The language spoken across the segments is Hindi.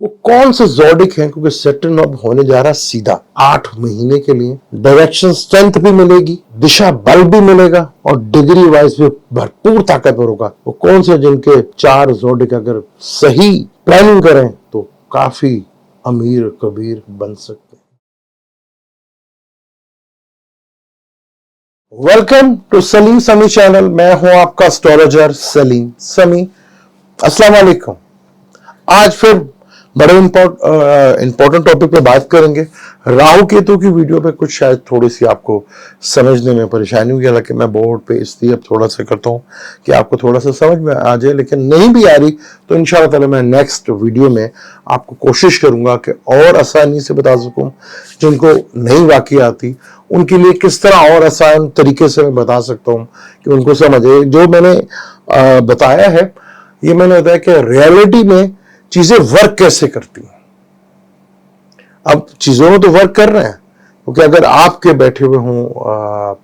वो कौन से ज़ोडिक है, क्योंकि सैटर्न अब होने जा रहा सीधा 8 महीने के लिए। डायरेक्शन स्ट्रेंथ भी मिलेगी, दिशा बल भी मिलेगा और डिग्री वाइज भी भरपूर ताकतवर होगा। वो कौन से जिनके 4 ज़ोडिक अगर सही प्लानिंग करें तो काफी अमीर कबीर बन सकते हैं। वेलकम टू सलीम समी चैनल। मैं हूं आपका एस्ट्रोलॉजर सलीम समी। अस्सलाम वालेकुम। आज फिर बड़े इंपॉर्टेंट टॉपिक पे बात करेंगे। राहु केतु की वीडियो पे कुछ शायद थोड़ी सी आपको समझने में परेशानी हुई, हालांकि मैं बोर्ड पे इसलिए अब थोड़ा सा करता हूँ कि आपको थोड़ा सा समझ में आ जाए, लेकिन नहीं भी आ रही तो इंशाल्लाह ताला मैं नेक्स्ट वीडियो में आपको कोशिश करूंगा कि और आसानी से बता सकूं। जिनको नहीं वाकई आती उनके लिए किस तरह और आसान तरीके से मैं बता सकता हूँ कि उनको समझे। जो मैंने बताया है, ये मैंने बताया कि रियलिटी में चीजें वर्क कैसे करती हैं। अब चीजों में तो वर्क कर रहे हैं, क्योंकि अगर आपके बैठे हुए हों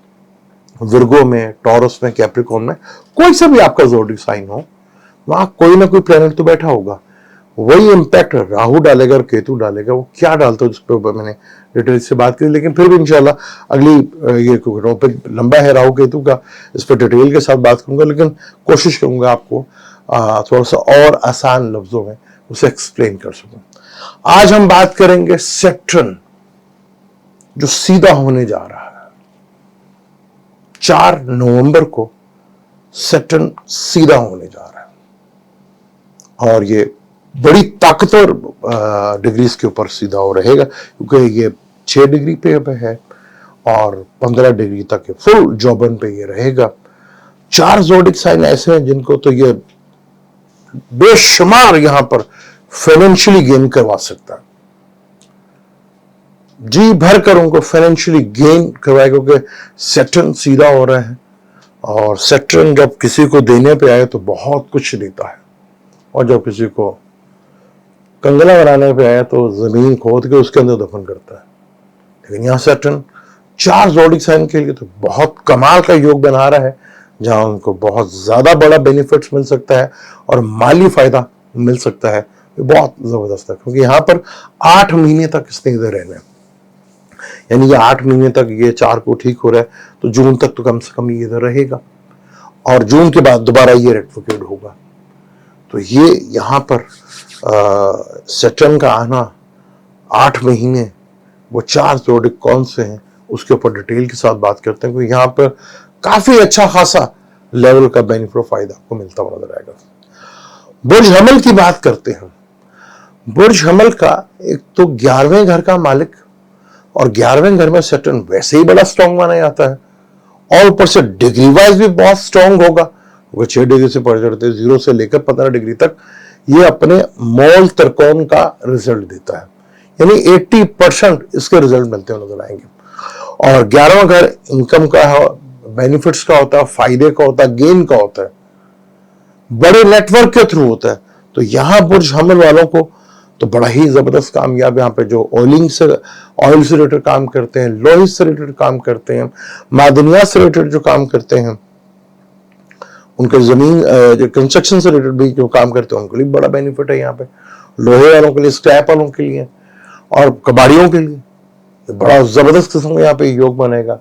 विर्गो में, टॉरस में, कैप्रिकॉर्न में, कोई सा भी आपका ज़ोडिक साइन हो, वहां कोई ना कोई प्लैनेट तो बैठा होगा। वही इंपैक्ट राहु डालेगा और केतु डालेगा। वो क्या डालता है उस पर मैंने डिटेल से बात की, लेकिन फिर भी इंशाल्लाह अगली ये टॉपिक लंबा है राहु केतु का, इस पर डिटेल के साथ बात करूंगा, लेकिन कोशिश करूंगा आपको थोड़ा सा और आसान लफ्जों में उसे एक्सप्लेन कर सकूं। आज हम बात करेंगे सैटर्न जो सीधा होने जा रहा है। 4 नवंबर को सैटर्न सीधा होने जा रहा है और ये बड़ी ताकतवर डिग्रीज के ऊपर सीधा हो रहेगा, क्योंकि ये 6 डिग्री पे है और 15 डिग्री तक फुल जौबन पे ये रहेगा। 4 ज़ोडिक साइन ऐसे हैं जिनको तो ये बेशुमार यहां पर फाइनेंशियली गेन करवा सकता है। जी भर कर उनको फाइनेंशियली गेन करवाएगा, क्योंकि सैटर्न सीधा हो रहा है और सैटर्न जब किसी को देने पे आए तो बहुत कुछ देता है, और जब किसी को कंगला बनाने पे आया तो जमीन खोद के उसके अंदर दफन करता है। लेकिन यहां सैटर्न 4 ज़ोडिक साइन के लिए तो बहुत कमाल का योग बना रहा है, जहां उनको बहुत ज्यादा बड़ा बेनिफिट्स मिल सकता है और माली फायदा मिल सकता है। बहुत जबरदस्त है, क्योंकि यहां पर 8 महीने तक इसने इधर रहना है। यानी ये 8 महीने तक ये 4 को ठीक हो रहा है, तो जून तक तो कम से कम ये इधर रहेगा और जून के बाद दोबारा ये रेट्रोग्रेड होगा। तो ये यहां पर सैटर्न का आना 8 महीने, वो 4 ज़ोडिक कौन से हैं उसके ऊपर डिटेल के साथ बात करते हैं, क्योंकि यहां पर काफी अच्छा खासा लेवल का बेनिफिट फायदा आपको मिलता हुआ नजर आएगा। बुर्ज हमल की बात करते हैं। बुर्ज हमल का एक तो 11वें घर का मालिक, और 11वें घर में सैटर्न वैसे ही बड़ा स्ट्रांग माना जाता है, और ऊपर से डिग्री वाइज भी बहुत स्ट्रांग होगा। वो 6 डिग्री से पढ़ चढ़ते 0 से लेकर 15 डिग्री तक ये अपने मोल त्रिकोण का रिजल्ट देता है, यानी 80% इसके रिजल्ट मिलते हुए नजर आएंगे। और 11वां घर इनकम का, बेनिफिट्स का होता है, फायदे का होता है, गेन का होता है, बड़े नेटवर्क के थ्रू होता है। तो यहां बुर्ज हमल वालों को तो बड़ा ही जबरदस्त कामयाब, यहाँ पे जो ऑयल से रिलेटेड काम करते हैं, लोहे से रिलेटेड काम करते हैं, मादनियात से रिलेटेड जो काम करते हैं, उनके जमीन जो कंस्ट्रक्शन से रिलेटेड भी जो काम करते हैं, उनके लिए बड़ा बेनिफिट है। यहाँ पे लोहे वालों के लिए, स्क्रैप वालों के लिए और कबाड़ियों के लिए बड़ा जबरदस्त किस्म का यहाँ पे योग बनेगा।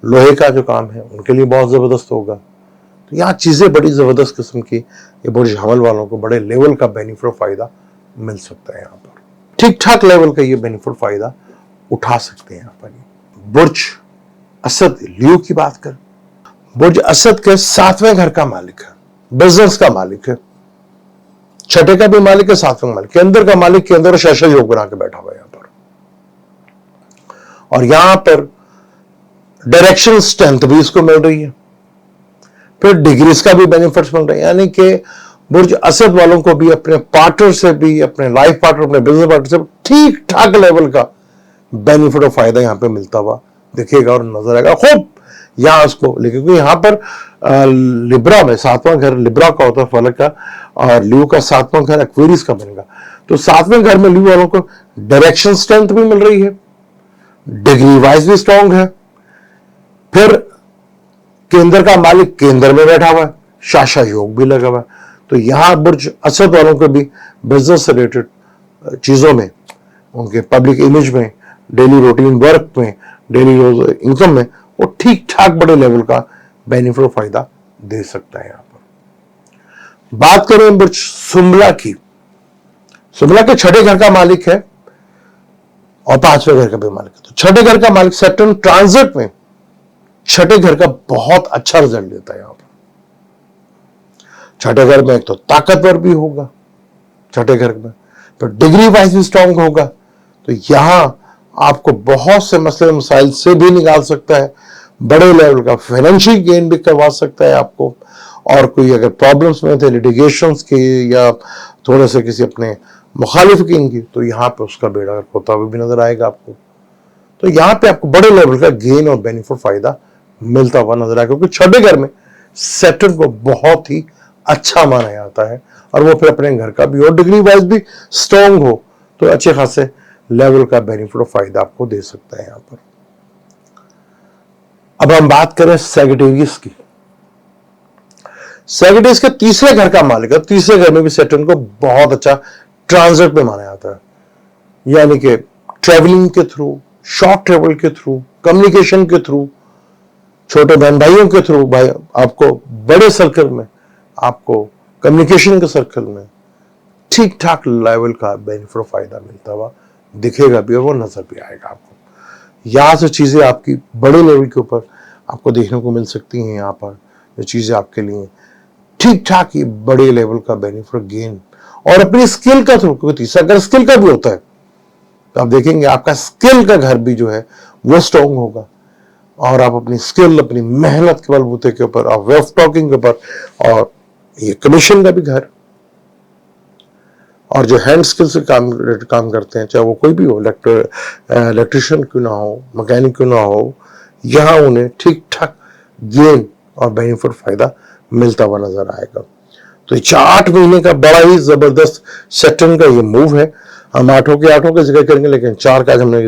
लोहे का जो काम है उनके लिए बहुत जबरदस्त होगा। तो यहाँ चीजें बड़ी जबरदस्त किस्म की, ये बुर्ज हमल वालों को बड़े लेवल का बेनिफिट फायदा मिल सकता है। यहाँ पर ठीक ठाक लेवल का ये बेनिफिट फायदा उठा सकते हैं। यहाँ पर बुर्ज असद लियो की बात कर, बुर्ज असद के 7वें घर का मालिक है, बिजनेस का मालिक है, छठे का भी मालिक है, 7वें मालिक, केंद्र का मालिक, केंद्र शशा योग बना के बैठा हुआ है यहाँ पर। और यहां पर डायरेक्शन स्ट्रेंथ भी इसको मिल रही है, फिर डिग्रीज का भी बेनिफिट्स मिल रहे हैं। यानी कि बुर्ज असद वालों को भी अपने पार्टनर से भी, अपने लाइफ पार्टनर, अपने बिजनेस पार्टनर से ठीक ठाक लेवल का बेनिफिट और फायदा यहां पे मिलता हुआ दिखेगा और नजर आएगा खूब यहां उसको। लेकिन यहां पर लिब्रा में 7वां घर लिब्रा का होता है फलक का, और लियो का 7वां घर एक्वेरियस का बनेगा। तो 7वें घर में लियो वालों को डायरेक्शन स्ट्रेंथ भी मिल रही है, डिग्री वाइज भी स्ट्रांग है, फिर केंद्र का मालिक केंद्र में बैठा हुआ है, शाशा योग भी लगा हुआ है। तो यहां बुर्ज असद वालों को भी बिजनेस से रिलेटेड चीज़ों में, उनके पब्लिक इमेज में, डेली रूटीन वर्क में, डेली इनकम में वो ठीक ठाक बड़े लेवल का बेनिफिट और फायदा दे सकता है। यहाँ पर बात करें बुर्ज सुमला की, सुमला के छठे घर का मालिक है और पांचवें घर का भी मालिक है। तो छठे घर का मालिक सैटर्न ट्रांजिट में छठे घर का बहुत अच्छा रिजल्ट देता है। यहां पर छठे घर में एक तो ताकतवर भी होगा, छठे घर में तो डिग्री वाइज भी स्ट्रांग होगा, तो यहां आपको बहुत से मसले मसाइल से भी निकाल सकता है, बड़े लेवल का फाइनेंशियल गेन भी करवा सकता है आपको। और कोई अगर प्रॉब्लम्स में थे लिटिगेशंस के या थोड़े से किसी अपने मुखालिफ की इनकी, तो यहाँ पे उसका बेड़ा होता हुआ भी नजर आएगा आपको। तो यहाँ पे आपको बड़े लेवल का गेन और बेनिफिट फायदा मिलता हुआ नजर आएगा, क्योंकि छठे घर में सैटर्न को बहुत ही अच्छा माना जाता है और वो फिर अपने घर का भी और डिग्री वाइज भी स्ट्रॉन्ग हो तो अच्छे खासे लेवल का बेनिफिट और फायदा आपको दे सकता है। यहां पर अब हम बात करें सैजिटेरियस की। सैजिटेरियस के तीसरे घर का मालिक है, तीसरे घर में भी सैटर्न को बहुत अच्छा ट्रांजिट में माना जाता है, यानी कि ट्रेवलिंग के थ्रू, शॉर्ट ट्रेवल के थ्रू, कम्युनिकेशन के थ्रू, छोटे बहन भाइयों के थ्रू, भाई आपको बड़े सर्कल में, आपको कम्युनिकेशन के सर्कल में ठीक ठाक लेवल का बेनिफिट और फायदा मिलता हुआ दिखेगा भी और वो नजर भी आएगा आपको। यहां से चीजें आपकी बड़े लेवल के ऊपर आपको देखने को मिल सकती हैं। यहाँ पर जो चीजें आपके लिए ठीक ठाक ही बड़े लेवल का बेनिफिट गेन और अपनी स्किल का थ्रू, क्योंकि तीसरा घर स्किल का भी होता है, तो आप देखेंगे आपका स्किल का घर भी जो है वो स्ट्रॉन्ग होगा और आप अपनी स्किल, अपनी मेहनत के बलबूते के ऊपर और वे ऑफ टॉकिंग के ऊपर, और ये कमीशन का भी घर, और जो हैंड स्किल से काम करते हैं, चाहे वो कोई भी हो, इलेक्ट्रिशियन क्यों ना हो, मैकेनिक क्यों ना हो, यहां उन्हें ठीक ठाक गेन और बेनिफिट फायदा मिलता हुआ नजर आएगा। तो ये 8 महीने का बड़ा ही जबरदस्त सैटर्न का ये मूव है। हम आठों का जिक्र करेंगे, लेकिन 4 का हमने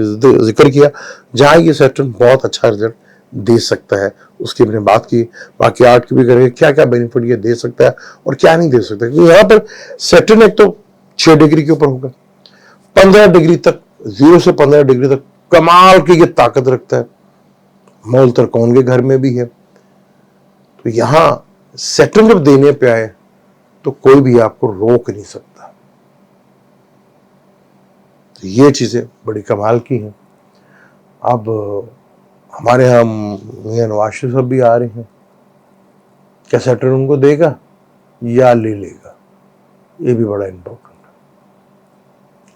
जिक्र किया जहां ये सैटर्न बहुत अच्छा रिजल्ट दे सकता है, उसकी हमने बात की। बाकी 8 की भी करेंगे, क्या क्या बेनिफिट ये दे सकता है और क्या नहीं दे सकता, क्योंकि यहाँ पर सैटर्न एक तो 6 डिग्री के ऊपर होगा, 15 डिग्री तक, 0 से 15 डिग्री तक कमाल की ये ताकत रखता है, मूल त्रिकोण के घर में भी है। तो यहां सैटर्न जब देने पे आए तो कोई भी आपको रोक नहीं सकता। तो ये चीजें बड़ी कमाल की हैं। अब हमारे यहाँ मियां नवाज शरीफ साहब भी आ रहे हैं, क्या सैटर्न उनको देगा या ले लेगा, ये भी बड़ा इंपॉर्टेंट है,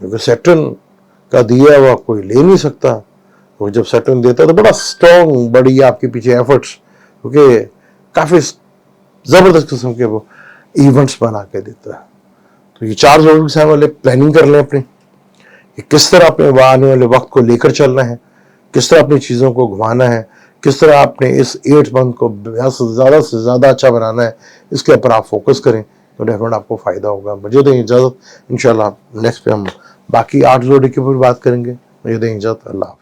क्योंकि सैटर्न का दिया हुआ कोई ले नहीं सकता। वो जब सैटर्न देता है तो बड़ा स्ट्रॉन्ग, बड़ी आपके पीछे एफर्ट्स, क्योंकि काफी जबरदस्त किस्म के वो इवेंट्स बना के देता है। तो ये 4 जरूरी से वाले प्लानिंग कर लें अपनी, किस तरह अपने आने वाले वक्त को लेकर चलना है, किस तरह अपनी चीजों को घुमाना है, किस तरह आपने इस 8 मंथ को ज्यादा से ज्यादा अच्छा बनाना है, इसके ऊपर आप फोकस करें तो डेफिनेट आपको फायदा होगा। मुझे दें इजाजत, इंशाल्लाह नेक्स्ट पे हम बाकी 8 जोड़ी के ऊपर बात करेंगे। मुझे दें इजाजत, अल्लाह।